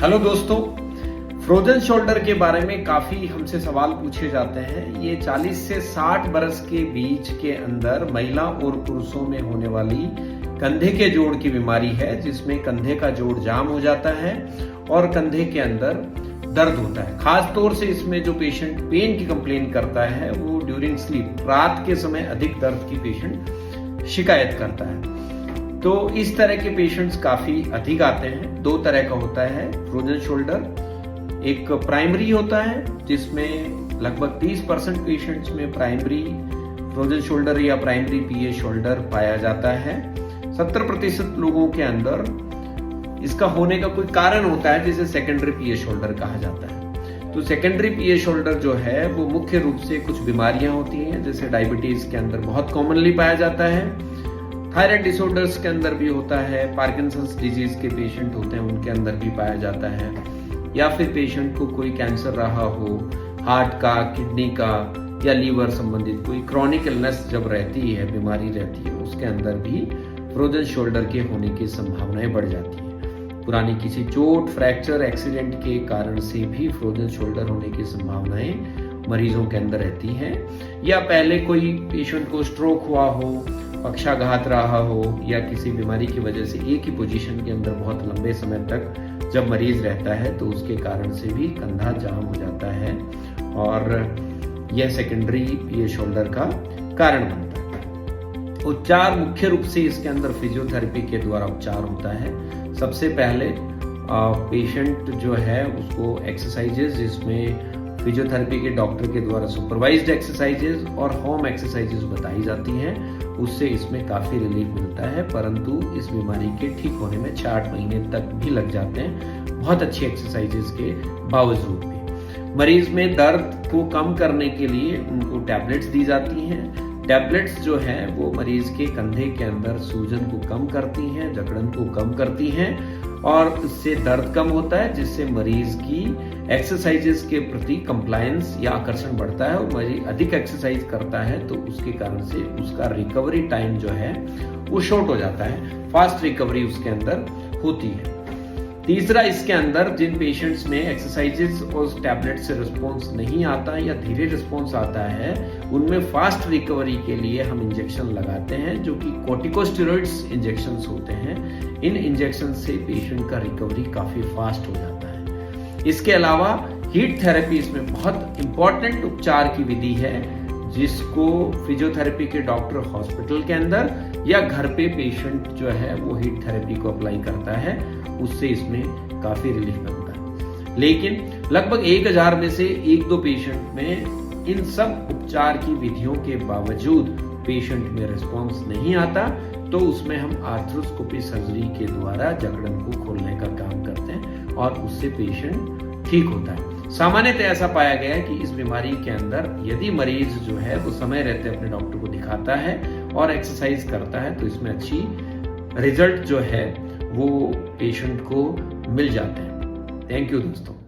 Hello दोस्तों, frozen shoulder के बारे में काफी हमसे सवाल पूछे जाते हैं। ये 40 से 60 बरस के बीच के अंदर महिला और पुरुषों में होने वाली कंधे के जोड़ की बीमारी है, जिसमें कंधे का जोड़ जाम हो जाता है और कंधे के अंदर दर्द होता है। खास तौर से इसमें जो पेशेंट पेन की कंप्लेन करता है वो ड्यूरिंग स्लीप, रात के समय अधिक दर्द की पेशेंट शिकायत करता है। तो इस तरह के पेशेंट्स काफी अधिक आते हैं। दो तरह का होता है फ्रोजन शोल्डर। एक प्राइमरी होता है जिसमें लगभग 30% पेशेंट्स में प्राइमरी फ्रोजन शोल्डर या प्राइमरी पीए शोल्डर पाया जाता है। 70% लोगों के अंदर इसका होने का कोई कारण होता है जिसे सेकेंडरी पीए शोल्डर कहा जाता है। तो सेकेंडरी पीए शोल्डर जो है वो मुख्य रूप से कुछ बीमारियां होती हैं, जैसे डायबिटीज के अंदर बहुत कॉमनली पाया जाता है, थायराइड डिसऑर्डर्स के अंदर भी होता है, पार्किंसंस डिजीज के पेशेंट होते हैं उनके अंदर भी पाया जाता है, या फिर पेशेंट को कोई कैंसर रहा हो, हार्ट का, किडनी का या लीवर संबंधित कोई क्रॉनिक इलनेस जब रहती है, बीमारी रहती है, उसके अंदर भी फ्रोजन शोल्डर के होने की संभावनाएं बढ़ जाती है। पुरानी किसी चोट, फ्रैक्चर, एक्सीडेंट के कारण से भी फ्रोजन शोल्डर होने की संभावनाएं मरीजों के अंदर रहती हैं, या पहले कोई पेशेंट को स्ट्रोक हुआ हो, पक्षाघात रहा हो, या किसी बीमारी की वजह से एक ही पोजीशन के अंदर बहुत लंबे समय तक जब मरीज रहता है तो उसके कारण से भी कंधा जाम हो जाता है और यह सेकेंडरी पीए शोल्डर का कारण बनता है। उपचार मुख्य रूप से इसके अंदर फिजियोथेरेपी के द्वारा उपचार होता है। सबसे पहले पेशेंट जो है उसको एक्सरसाइजेज, जिसमें फिजियोथेरेपी के डॉक्टर के द्वारा सुपरवाइज्ड एक्सरसाइजेज और होम एक्सरसाइजेज बताई जाती हैं, उससे इसमें काफी रिलीफ मिलता है। परंतु इस बीमारी के ठीक होने में 6-8 महीने तक भी लग जाते हैं, बहुत अच्छी एक्सरसाइजेज के बावजूद भी। मरीज में दर्द को कम करने के लिए उनको टैबलेट्स दी जाती हैं। टैबलेट्स जो है वो मरीज के कंधे के अंदर सूजन को कम करती हैं, जकड़न को कम करती हैं और उससे दर्द कम होता है, जिससे मरीज की एक्सरसाइजेस के प्रति कंप्लायंस या आकर्षण बढ़ता है और मरीज अधिक एक्सरसाइज करता है तो उसके कारण से उसका रिकवरी टाइम जो है वो शॉर्ट हो जाता है, फास्ट रिकवरी उसके अंदर होती है। तीसरा, इसके अंदर जिन पेशेंट्स में एक्सरसाइजेस और टैबलेट से रिस्पॉन्स नहीं आता या धीरे रिस्पॉन्स आता है, उनमें फास्ट रिकवरी के लिए हम इंजेक्शन लगाते हैं जो कि कॉर्टिकोस्टेरॉइड्स इंजेक्शंस होते हैं। इन इंजेक्शन से पेशेंट का रिकवरी काफी फास्ट हो जाता है। इसके अलावा हीट थेरेपी इसमें बहुत इंपॉर्टेंट उपचार की विधि है, जिसको फिजियोथेरेपी के डॉक्टर हॉस्पिटल के अंदर या घर पे पेशेंट जो है वो हीट थेरेपी को अप्लाई करता है, उससे इसमें काफी रिलीफ मिलता है। लेकिन लगभग 1000 में से 1-2 पेशेंट में इन सब उपचार की विधियों के बावजूद पेशेंट में रिस्पॉन्स नहीं आता, तो उसमें हम आर्थ्रोस्कोपी सर्जरी के द्वारा जकड़न को खोलने का काम करते हैं और उससे पेशेंट ठीक होता है। सामान्यतः ऐसा पाया गया है कि इस बीमारी के अंदर यदि मरीज जो है वो समय रहते अपने डॉक्टर को दिखाता है और एक्सरसाइज करता है तो इसमें अच्छी रिजल्ट जो है वो पेशेंट को मिल जाते हैं। थैंक यू दोस्तों।